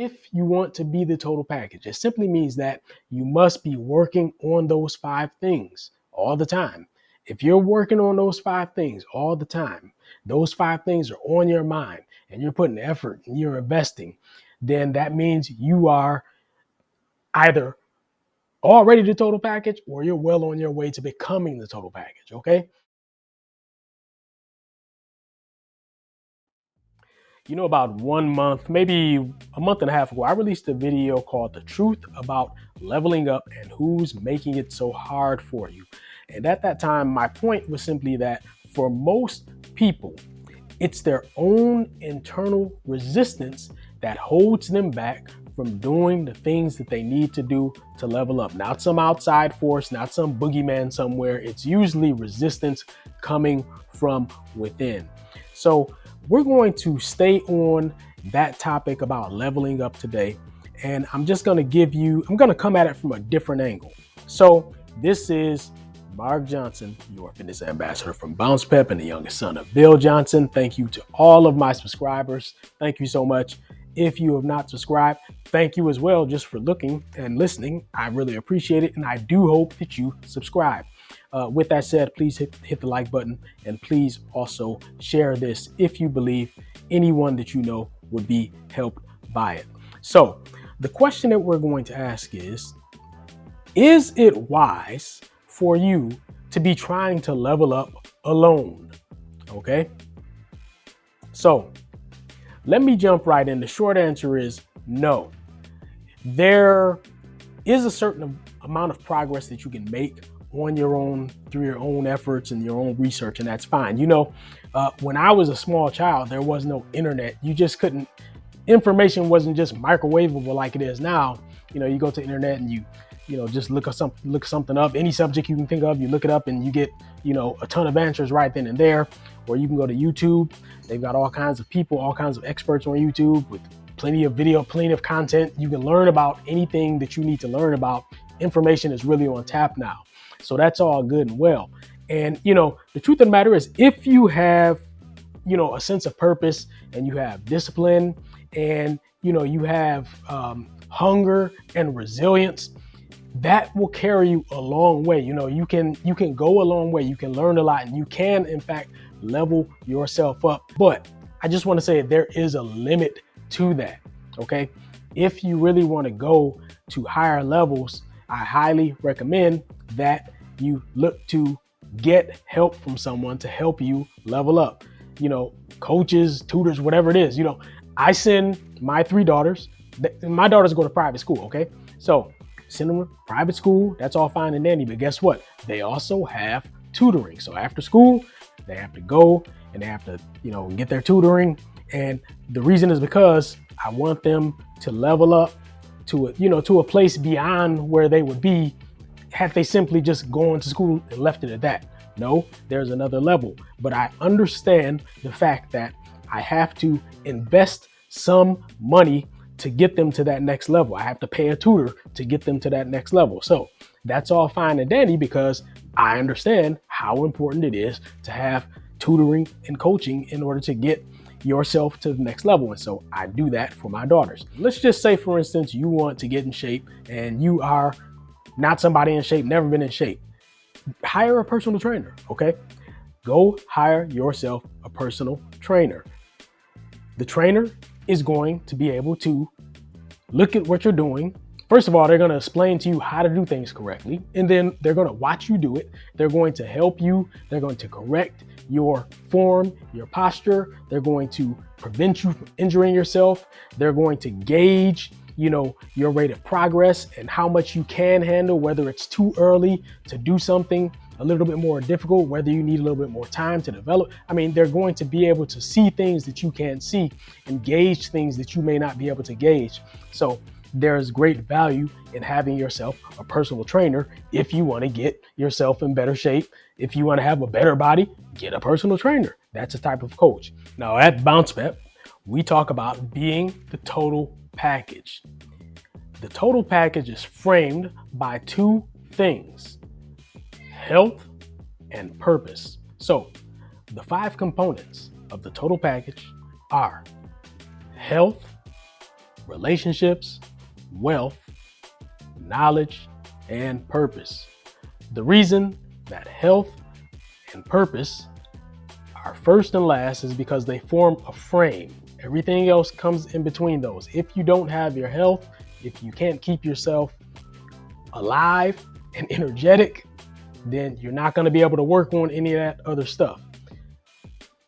if you want to be the total package. It simply means that you must be working on those 5 things all the time. If you're working on those 5 things all the time, those 5 things are on your mind and you're putting effort and you're investing, then that means you are either already the total package or you're well on your way to becoming the total package. Okay. About 1 month, maybe a month and a half ago, I released a video called The Truth About Leveling Up and Who's Making It So Hard for You. And at that time, my point was simply that for most people, it's their own internal resistance that holds them back from doing the things that they need to do to level up. Not some outside force, not some boogeyman somewhere. It's usually resistance coming from within. So we're going to stay on that topic about leveling up today. And I'm going to come at it from a different angle. So this is Mark Johnson, your fitness ambassador from Bounce Pep and the youngest son of Bill Johnson. Thank you to all of my subscribers. Thank you so much. If you have not subscribed, thank you as well just for looking and listening. I really appreciate it. And I do hope that you subscribe. With that said, please hit the like button and please also share this if you believe anyone that you know would be helped by it. So the question that we're going to ask is it wise for you to be trying to level up alone? Okay. So let me jump right in. The short answer is no. There is a certain amount of progress that you can make on your own through your own efforts and your own research, and that's fine. When I was a small child, there was no internet. You just couldn't, information wasn't just microwavable like it is now. You go to the internet and you just look something up, any subject you can think of, you look it up and you get, a ton of answers right then and there. Or you can go to YouTube. They've got all kinds of people, all kinds of experts on YouTube with plenty of video, plenty of content. You can learn about anything that you need to learn about. Information is really on tap now. So that's all good and well. And, the truth of the matter is, if you have, a sense of purpose and you have discipline and, you have hunger and resilience, that will carry you a long way. You can go a long way. You can learn a lot and you can, in fact, level yourself up. But I just want to say there is a limit to that. Okay. If you really want to go to higher levels, I highly recommend that you look to get help from someone to help you level up. Coaches, tutors, whatever it is. I send my 3 daughters. My daughters go to private school. Okay. So send them to private school. That's all fine and dandy. But guess what? They also have tutoring. So after school, they have to go and they have to, get their tutoring. And the reason is because I want them to level up to a place beyond where they would be had they simply just gone to school and left it at that. No, there's another level. But I understand the fact that I have to invest some money to get them to that next level. I have to pay a tutor to get them to that next level. So that's all fine and dandy because I understand how important it is to have tutoring and coaching in order to get yourself to the next level. And so I do that for my daughters. Let's just say, for instance, you want to get in shape and you are not somebody in shape, never been in shape. Hire a personal trainer, okay? Go hire yourself a personal trainer. The trainer is going to be able to look at what you're doing. First of all, they're going to explain to you how to do things correctly, and then they're going to watch you do it. They're going to help you. They're going to correct your form, your posture. They're going to prevent you from injuring yourself. They're going to gauge, your rate of progress and how much you can handle, whether it's too early to do something a little bit more difficult, whether you need a little bit more time to develop. They're going to be able to see things that you can't see and gauge things that you may not be able to gauge. So there's great value in having yourself a personal trainer. If you want to get yourself in better shape, if you want to have a better body, get a personal trainer. That's a type of coach. Now at Bounce Pep, we talk about being the total package. The total package is framed by 2 things: health and purpose. So the 5 components of the total package are health, relationships, wealth, knowledge, and purpose. The reason that health and purpose are first and last is because they form a frame. Everything else comes in between those. If you don't have your health, if you can't keep yourself alive and energetic, then you're not going to be able to work on any of that other stuff.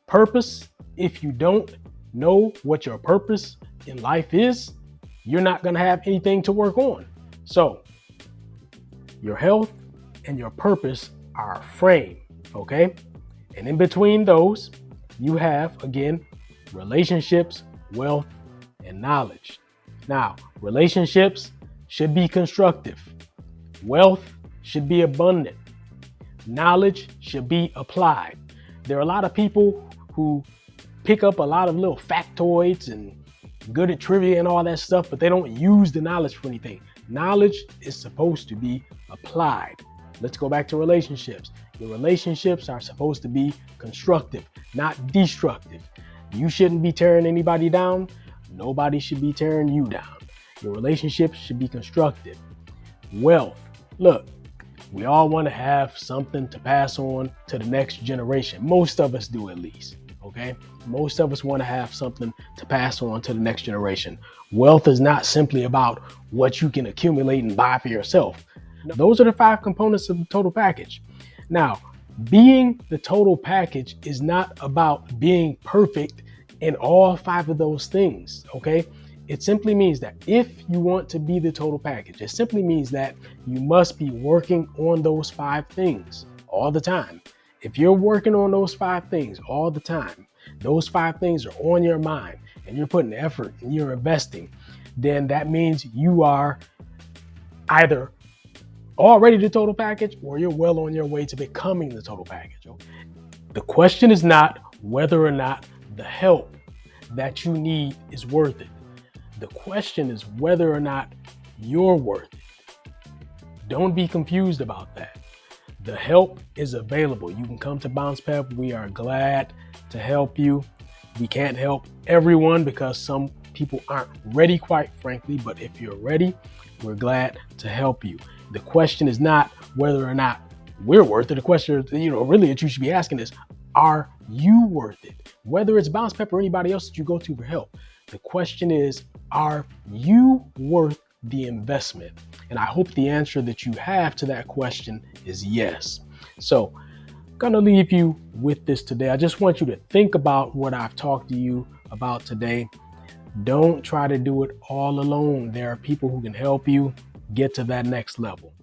Purpose, if you don't know what your purpose in life is, you're not going to have anything to work on. So your health and your purpose are a frame, okay? And in between those, you have, again, relationships, wealth, and knowledge. Now, relationships should be constructive. Wealth should be abundant. Knowledge should be applied. There are a lot of people who pick up a lot of little factoids and good at trivia and all that stuff, but they don't use the knowledge for anything. Knowledge is supposed to be applied. Let's go back to relationships. Your relationships are supposed to be constructive, not destructive. You shouldn't be tearing anybody down. Nobody should be tearing you down. Your relationships should be constructive. Wealth. Look, we all want to have something to pass on to the next generation. Most of us do, at least. Okay? Most of us want to have something to pass on to the next generation. Wealth is not simply about what you can accumulate and buy for yourself. Those are the 5 components of the total package. Now, being the total package is not about being perfect in all 5 of those things, okay? It simply means that if you want to be the total package, it simply means that you must be working on those 5 things all the time. If you're working on those 5 things all the time, those 5 things are on your mind and you're putting effort and you're investing, then that means you are either already the total package or you're well on your way to becoming the total package. The question is not whether or not the help that you need is worth it. The question is whether or not you're worth it. Don't be confused about that. The help is available. You can come to Bounce Pep. We are glad to help you. We can't help everyone because some people aren't ready, quite frankly, but if you're ready, we're glad to help you. The question is not whether or not we're worth it. The question, really that you should be asking is, are you worth it? Whether it's Bounce Pep or anybody else that you go to for help, the question is, are you worth the investment? And I hope the answer that you have to that question is yes. So I'm gonna leave you with this today. I just want you to think about what I've talked to you about today. Don't try to do it all alone. There are people who can help you get to that next level.